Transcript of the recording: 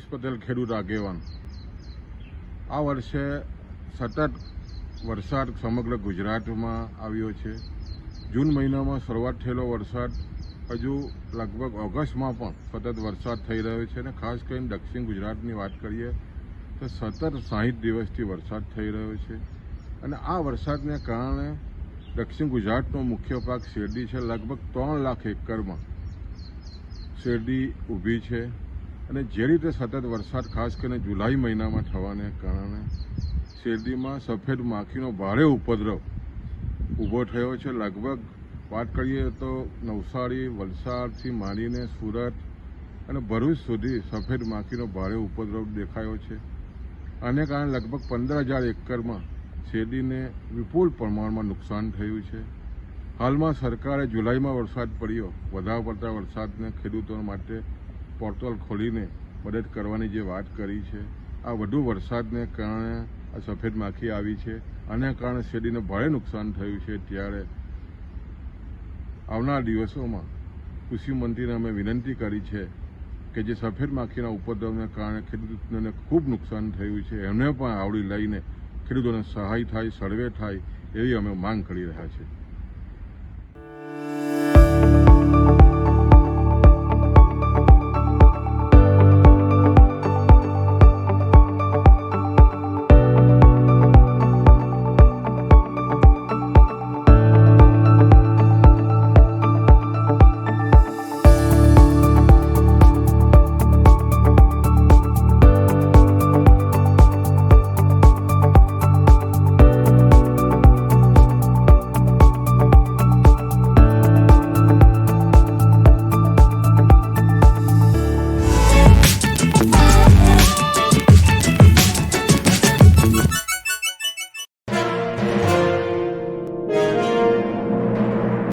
જયેશ પટેલ ખેડૂત આગેવાન। આ વર્ષે સતત વરસાદ સમગ્ર ગુજરાતમાં આવ્યો છે। જૂન મહિનામાં શરૂઆત થયેલો વરસાદ હજુ લગભગ ઓગસ્ટમાં પણ સતત વરસાદ થઈ રહ્યો છે અને ખાસ કરીને દક્ષિણ ગુજરાતની વાત કરીએ તો સતત 60 દિવસથી વરસાદ થઈ રહ્યો છે અને આ વરસાદને કારણે દક્ષિણ ગુજરાતનો મુખ્ય પાક શેરડી છે। લગભગ 3 લાખ એકરમાં શેરડી ઊભી છે અને જે રીતે સતત વરસાદ ખાસ કરીને જુલાઈ મહિનામાં થવાને કારણે શેરડીમાં સફેદ માખીનો ભારે ઉપદ્રવ ઊભો થયો છે। લગભગ વાત કરીએ તો નવસારી, વલસાડથી માંડીને સુરત અને ભરૂચ સુધી સફેદ માખીનો ભારે ઉપદ્રવ દેખાયો છે। આને કારણે લગભગ 15,000 એકરમાં શેરડીને વિપુલ પ્રમાણમાં નુકસાન થયું છે। હાલમાં સરકારે જુલાઈમાં વરસાદ પડ્યો, વધારે પડતા વરસાદને ખેડૂતો માટે પોર્ટલ ખોલીને મદદ કરવાની જે વાત કરી છે, આ વધુ વરસાદને કારણે આ સફેદ માખી આવી છે, આને કારણે શેરડીને ભારે નુકસાન થયું છે। ત્યારે આવનાર દિવસોમાં કૃષિ મંત્રીને અમે વિનંતી કરી છે કે જે સફેદ માખીના ઉપદ્રવને કારણે ખેડૂતોને ખૂબ નુકસાન થયું છે એમને પણ આવરી લઈને ખેડૂતોને સહાય થાય, સર્વે થાય એવી અમે માંગ કરી રહ્યા છીએ।